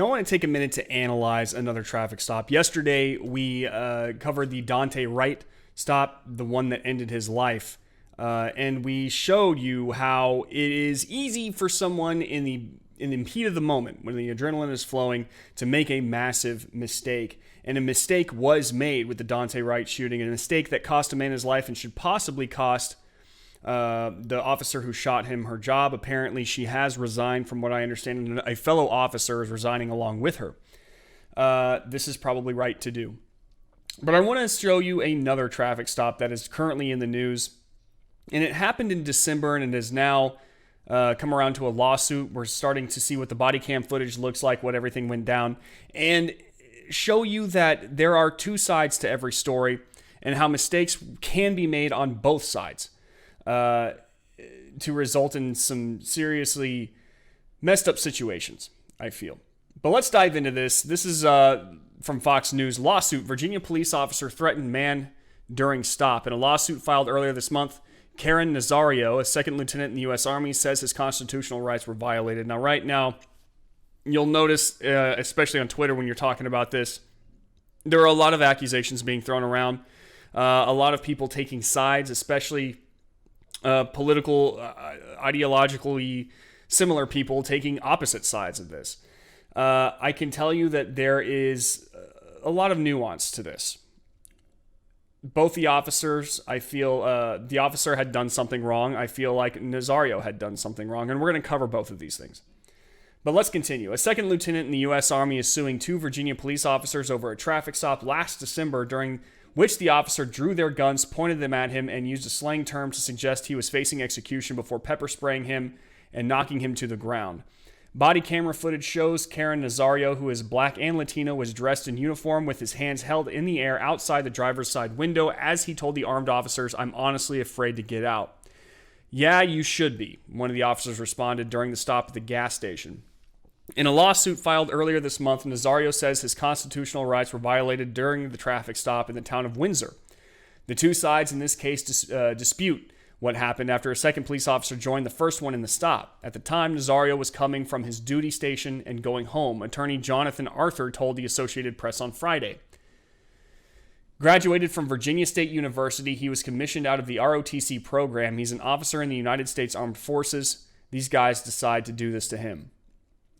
I want to take a minute to analyze another traffic stop. Yesterday, we covered the Dante Wright stop, the one that ended his life. And we showed you how it is easy for someone in the heat of the moment, when the adrenaline is flowing, to make a massive mistake. And a mistake was made with the Dante Wright shooting, and a mistake that cost a man his life and should possibly cost the officer who shot him her job. Apparently, she has resigned, from what I understand, and a fellow officer is resigning along with her. This is probably right to do. But I want to show you another traffic stop that is currently in the news. And it happened in December, and it has now come around to a lawsuit. We're starting to see what the body cam footage looks like, what everything went down, and show you that there are two sides to every story and how mistakes can be made on both sides to result in some seriously messed up situations, I feel. But let's dive into this. This is from Fox News. Lawsuit: Virginia police officer threatened man during stop. In a lawsuit filed earlier this month, Caron Nazario, a second lieutenant in the U.S. Army, says his constitutional rights were violated. Now, right now, you'll notice, especially on Twitter when you're talking about this, there are a lot of accusations being thrown around. A lot of people taking sides, especially political, ideologically similar people taking opposite sides of this. I can tell you that there is a lot of nuance to this. Both the officers, I feel the officer had done something wrong. I feel like Nazario had done something wrong, and we're going to cover both of these things. But let's continue. A second lieutenant in the U.S. Army is suing two Virginia police officers over a traffic stop last December, during which the officer drew their guns, pointed them at him, and used a slang term to suggest he was facing execution before pepper spraying him and knocking him to the ground. Body camera footage shows Caron Nazario, who is black and Latino, was dressed in uniform with his hands held in the air outside the driver's side window as he told the armed officers, "I'm honestly afraid to get out." "Yeah, you should be," one of the officers responded during the stop at the gas station. In a lawsuit filed earlier this month, Nazario says his constitutional rights were violated during the traffic stop in the town of Windsor. The two sides in this case dispute what happened after a second police officer joined the first one in the stop. At the time, Nazario was coming from his duty station and going home, attorney Jonathan Arthur told the Associated Press on Friday. Graduated from Virginia State University, he was commissioned out of the ROTC program. He's an officer in the United States Armed Forces. These guys decide to do this to him.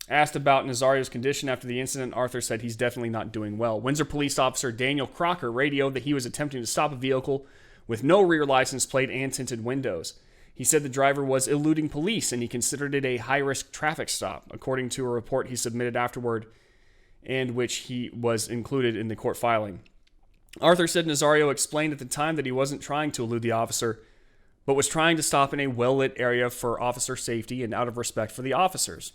Asked about Nazario's condition after the incident, Arthur said he's definitely not doing well. Windsor police officer Daniel Crocker radioed that he was attempting to stop a vehicle with no rear license plate and tinted windows. He said the driver was eluding police and he considered it a high-risk traffic stop, according to a report he submitted afterward and which he was included in the court filing. Arthur said Nazario explained at the time that he wasn't trying to elude the officer, but was trying to stop in a well-lit area for officer safety and out of respect for the officers.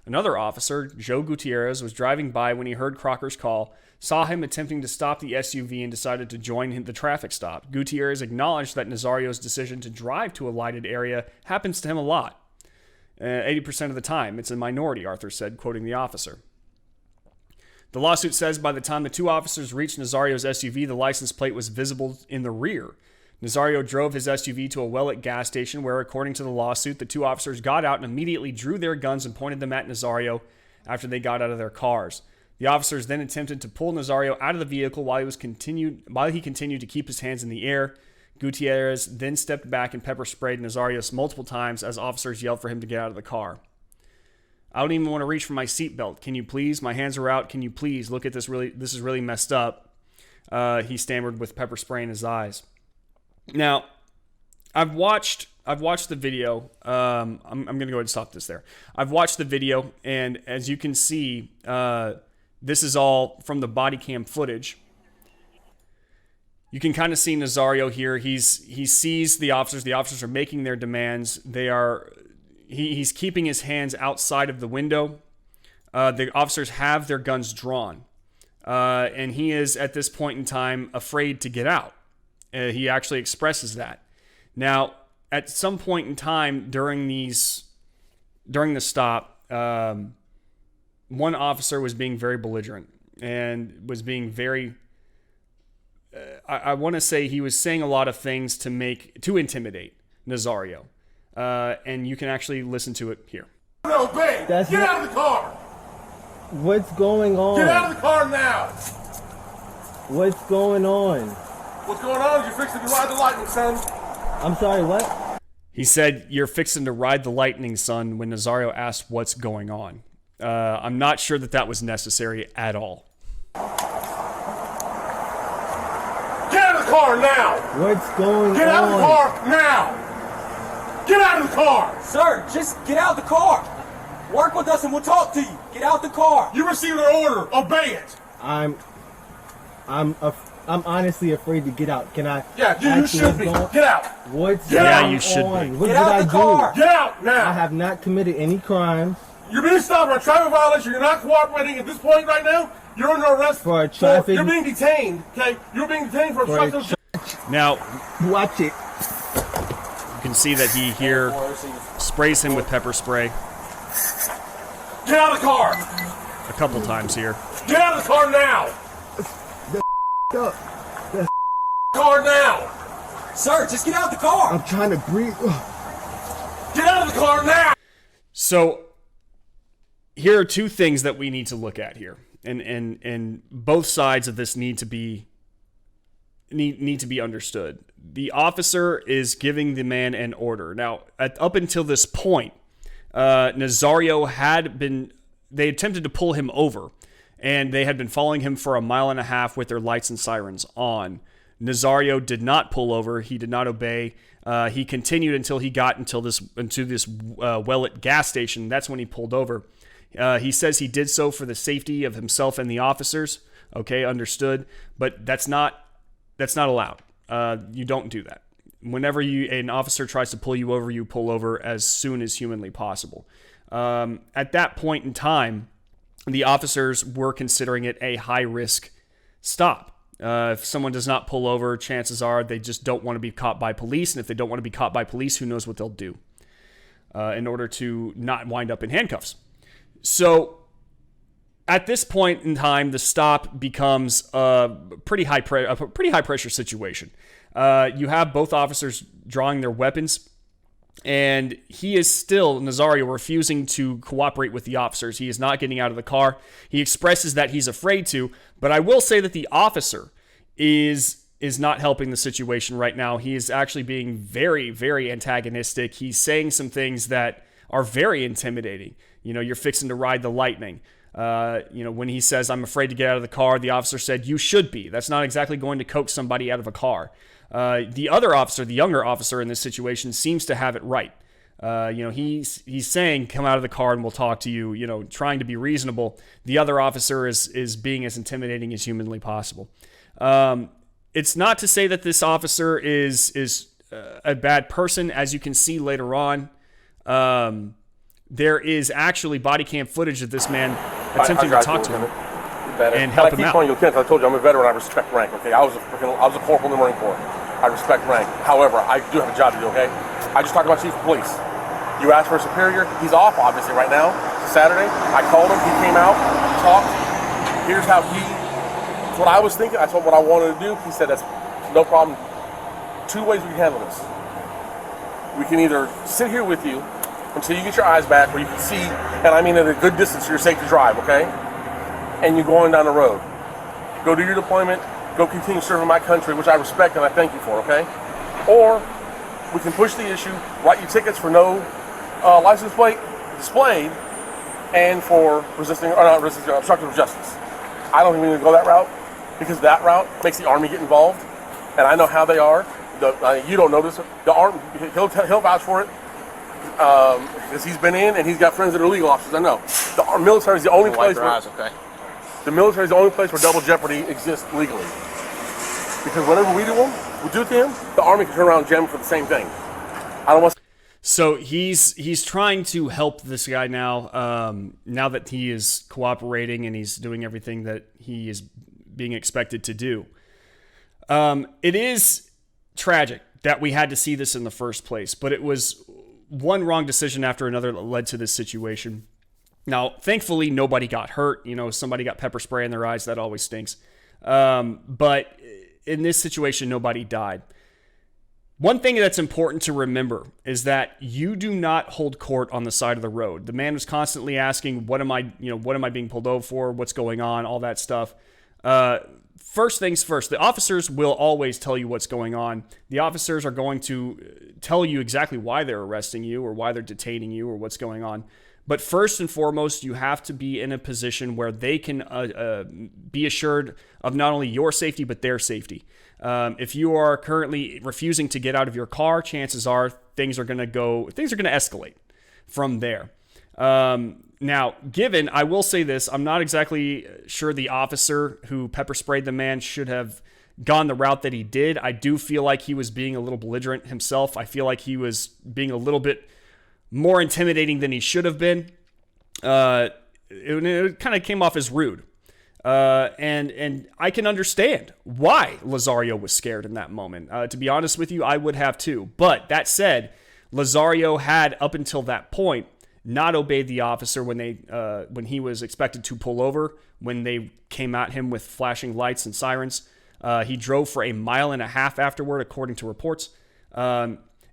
Another officer, Joe Gutierrez, was driving by when he heard Crocker's call, saw him attempting to stop the SUV, and decided to join the traffic stop. Gutierrez acknowledged that Nazario's decision to drive to a lighted area happens to him a lot. 80% of the time. It's a minority, Arthur said, quoting the officer. The lawsuit says by the time the two officers reached Nazario's SUV, the license plate was visible in the rear. Nazario drove his SUV to a well-lit gas station where, according to the lawsuit, the two officers got out and immediately drew their guns and pointed them at Nazario after they got out of their cars. The officers then attempted to pull Nazario out of the vehicle while he continued to keep his hands in the air. Gutierrez then stepped back and pepper sprayed Nazario multiple times as officers yelled for him to get out of the car. "I don't even want to reach for my seatbelt. Can you please? My hands are out. Can you please? Look at this. This is really messed up." He stammered with pepper spray in his eyes. Now, I've watched the video. I'm going to go ahead and stop this there. I've watched the video, and as you can see, this is all from the body cam footage. You can kind of see Nazario here. He sees the officers. The officers are making their demands. He's keeping his hands outside of the window. The officers have their guns drawn, and he is at this point in time afraid to get out. He actually expresses that. Now, at some point in time during the stop, one officer was being very belligerent and was being very, I want to say he was saying a lot of things to intimidate Nazario. And you can actually listen to it here. No, babe, get out of the car! What's going on? Get out of the car now! What's going on? What's going on is you're fixing to ride the lightning, son. I'm sorry, what? He said, "You're fixing to ride the lightning, son," when Nazario asked what's going on. I'm not sure that was necessary at all. Get out of the car now! What's going on? Get out of the car now! Get out of the car! Sir, just get out of the car. Work with us and we'll talk to you. Get out the car. You received an order. Obey it. I'm honestly afraid to get out. Can I? Yeah, you should be. Get out. What's Get going out. on? You should be. What Get did out I the car. do? Get out now. I have not committed any crimes. You're being stopped for a traffic violation. You're not cooperating at this point right now. You're under arrest For a traffic- You're being detained. Okay, you're being detained for obstruction. Now, Watch it. you can see that he here sprays him with pepper spray Get out of the car. a couple times here. Get out of the car now. Car now. Sir, just get out the car. I'm trying to breathe. Get out of the car now. So here are two things that we need to look at here, and both sides of this need to be understood. The officer is giving the man an order. Now, up until this point, Nazario they attempted to pull him over, and they had been following him for 1.5 miles with their lights and sirens on. Nazario did not pull over. He did not obey. He continued until he got into this Wellet gas station. That's when he pulled over. He says he did so for the safety of himself and the officers. Okay, understood. But that's not allowed. You don't do that. Whenever an officer tries to pull you over, you pull over as soon as humanly possible. At that point in time, the officers were considering it a high-risk stop. If someone does not pull over, chances are they just don't want to be caught by police. And if they don't want to be caught by police, who knows what they'll do in order to not wind up in handcuffs. So at this point in time, the stop becomes a pretty high pressure situation. You have both officers drawing their weapons, and he is still, Nazario, refusing to cooperate with the officers. He is not getting out of the car. He expresses that he's afraid to, but I will say that the officer is not helping the situation right now. He is actually being very, very antagonistic. He's saying some things that are very intimidating. You're fixing to ride the lightning. When he says, "I'm afraid to get out of the car," the officer said, "You should be." That's not exactly going to coax somebody out of a car. The other officer, the younger officer in this situation, seems to have it right. He's saying, "Come out of the car and we'll talk to you," trying to be reasonable. The other officer is being as intimidating as humanly possible. It's not to say that this officer is a bad person. As you can see later on, there is actually body cam footage of this man attempting to talk to him and help him out. I keep calling you Lieutenant. I told you I'm a veteran. I respect rank. Okay, I was a corporal in the Marine Corps. I respect rank. However, I do have a job to do. Okay, I just talked about Chief of Police. You asked for a superior. He's off obviously right now. It's Saturday. I called him. He came out. Talked. Here's how what I was thinking. I told him what I wanted to do. He said that's no problem. Two ways we can handle this. We can either sit here with you until you get your eyes back where you can see, and I mean at a good distance so you're safe to drive, okay? And you're going down the road. Go do your deployment, go continue serving my country, which I respect and I thank you for, okay? Or we can push the issue, write you tickets for no license plate displayed and for obstructive of justice. I don't even need to go that route because that route makes the Army get involved, and I know how they are. You don't know this. The Army, he'll vouch for it. Because he's been in and he's got friends that are legal officers. I know. The military is the only place where the military is the only place where double jeopardy exists legally. Because whenever we do to him, the Army can turn around and jam him for the same thing. I don't want. So he's trying to help this guy now. Now that he is cooperating and he's doing everything that he is being expected to do. It is tragic that we had to see this in the first place, but it was one wrong decision after another that led to this situation. Now, thankfully, nobody got hurt. Somebody got pepper spray in their eyes. That always stinks. But in this situation, nobody died. One thing that's important to remember is that you do not hold court on the side of the road. The man was constantly asking, what am I being pulled over for? What's going on? All that stuff. First things first, the officers will always tell you what's going on. The officers are going to tell you exactly why they're arresting you or why they're detaining you or what's going on. But first and foremost, you have to be in a position where they can be assured of not only your safety, but their safety. If you are currently refusing to get out of your car, chances are things are going to escalate from there. Now, I will say this, I'm not exactly sure the officer who pepper sprayed the man should have gone the route that he did. I do feel like he was being a little belligerent himself. I feel like he was being a little bit more intimidating than he should have been. It kind of came off as rude. And I can understand why Nazario was scared in that moment. To be honest with you, I would have too. But that said, Nazario had, up until that point, not obeyed the officer when he was expected to pull over, when they came at him with flashing lights and sirens. He drove for 1.5 miles afterward, according to reports.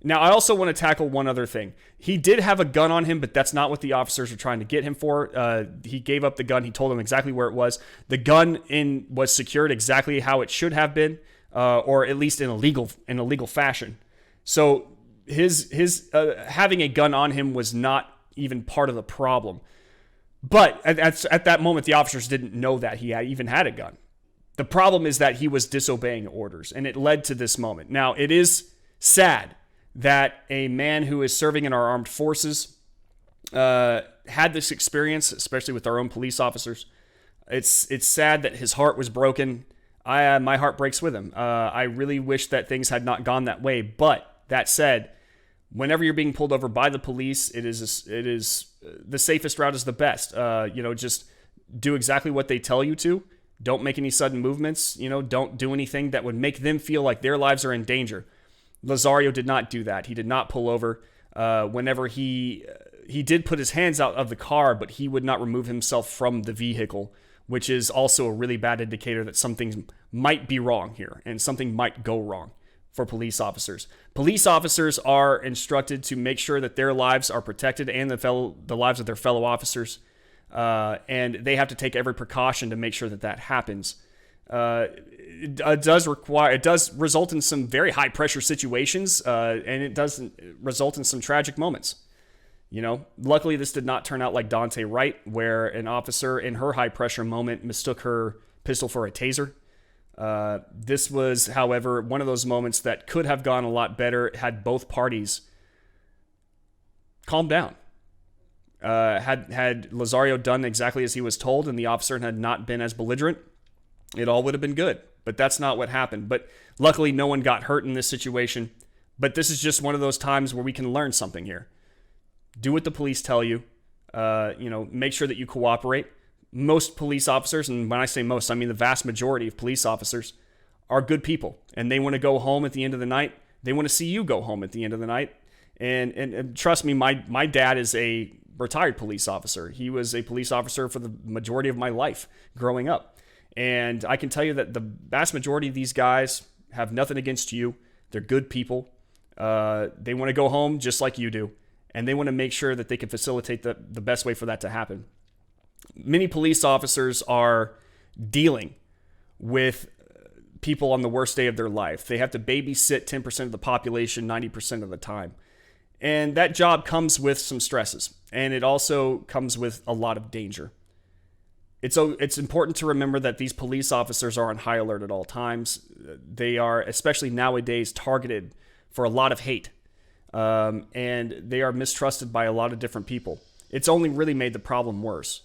Now, I also want to tackle one other thing. He did have a gun on him, but that's not what the officers were trying to get him for. He gave up the gun. He told them exactly where it was. The gun was secured exactly how it should have been, or at least in a legal fashion. So his having a gun on him was not even part of the problem. But at that moment, the officers didn't know that he even had a gun. The problem is that he was disobeying orders, and it led to this moment. Now, it is sad that a man who is serving in our armed forces had this experience, especially with our own police officers. It's sad that his heart was broken. My heart breaks with him. I really wish that things had not gone that way. But that said, whenever you're being pulled over by the police, it is the safest route is the best. Just do exactly what they tell you to. Don't make any sudden movements. Don't do anything that would make them feel like their lives are in danger. Nazario did not do that. He did not pull over. Whenever he did put his hands out of the car, but he would not remove himself from the vehicle, which is also a really bad indicator that something might be wrong here and something might go wrong for police officers. Police officers are instructed to make sure that their lives are protected and the lives of their fellow officers, and they have to take every precaution to make sure that happens. It does result in some very high pressure situations, and it does result in some tragic moments. Luckily this did not turn out like Dante Wright, where an officer in her high pressure moment mistook her pistol for a taser. This was, however, one of those moments that could have gone a lot better had both parties calmed down. Had Nazario done exactly as he was told and the officer had not been as belligerent, it all would have been good. But that's not what happened. But luckily, no one got hurt in this situation. But this is just one of those times where we can learn something here. Do what the police tell you. Make sure that you cooperate. Most police officers, and when I say most, I mean the vast majority of police officers, are good people. And they want to go home at the end of the night. They want to see you go home at the end of the night. And trust me, my dad is a retired police officer. He was a police officer for the majority of my life growing up. And I can tell you that the vast majority of these guys have nothing against you. They're good people. They want to go home just like you do. And they want to make sure that they can facilitate the best way for that to happen. Many police officers are dealing with people on the worst day of their life. They have to babysit 10% of the population 90% of the time. And that job comes with some stresses. And it also comes with a lot of danger. It's important to remember that these police officers are on high alert at all times. They are, especially nowadays, targeted for a lot of hate. And they are mistrusted by a lot of different people. It's only really made the problem worse.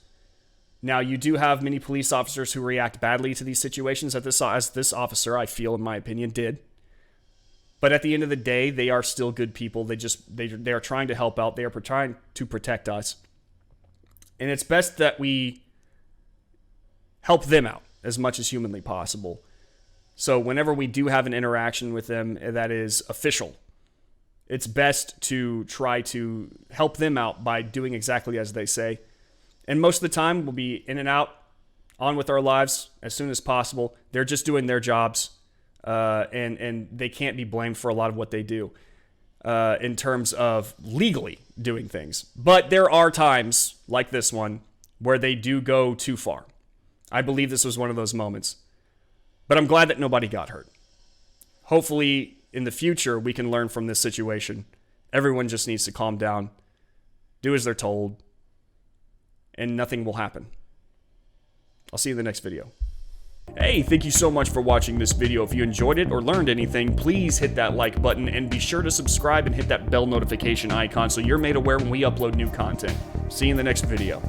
Now, you do have many police officers who react badly to these situations, as this officer, I feel, in my opinion, did. But at the end of the day, they are still good people. They are trying to help out. They are trying to protect us. And it's best that we help them out as much as humanly possible. So whenever we do have an interaction with them that is official, it's best to try to help them out by doing exactly as they say. And most of the time, we'll be in and out, on with our lives as soon as possible. They're just doing their jobs. and they can't be blamed for a lot of what they do in terms of legally doing things. But there are times like this one where they do go too far. I believe this was one of those moments. But I'm glad that nobody got hurt. Hopefully, in the future, we can learn from this situation. Everyone just needs to calm down, do as they're told, and nothing will happen. I'll see you in the next video. Hey, thank you so much for watching this video. If you enjoyed it or learned anything, please hit that like button and be sure to subscribe and hit that bell notification icon so you're made aware when we upload new content. See you in the next video.